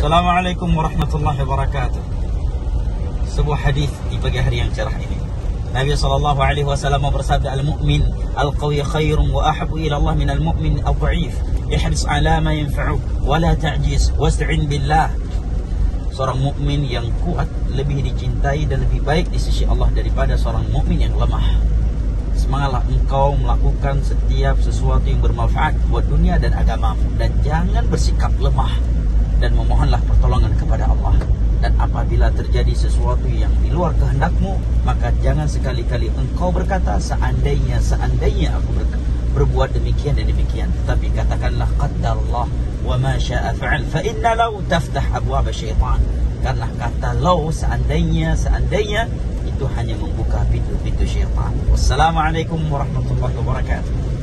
Assalamualaikum warahmatullahi wabarakatuh. Sebuah hadis di pagi hari yang cerah ini. Nabi SAW bersabda, Al-mu'min al-qawi khairun wa ahabu ila Allah min al-mu'min al-dha'if. Ihris ala ma yanfa'uk wa la ta'jiz wasta'in billah. Seorang mukmin yang kuat lebih dicintai dan lebih baik di sisi Allah daripada seorang mukmin yang lemah. Semangatlah engkau melakukan setiap sesuatu yang bermanfaat buat dunia dan agamamu, dan jangan bersikap lemah dan memohonlah pertolongan kepada Allah. Dan apabila terjadi sesuatu yang di luar kehendakmu, maka jangan sekali-kali engkau berkata seandainya aku berbuat demikian dan demikian. Tapi katakanlah qaddarallah wa ma syaa fa'al, fa inna law taftah abwaab syaitan. Karena kata law, seandainya itu hanya membuka pintu-pintu syaitan. Wassalamualaikum warahmatullahi wabarakatuh.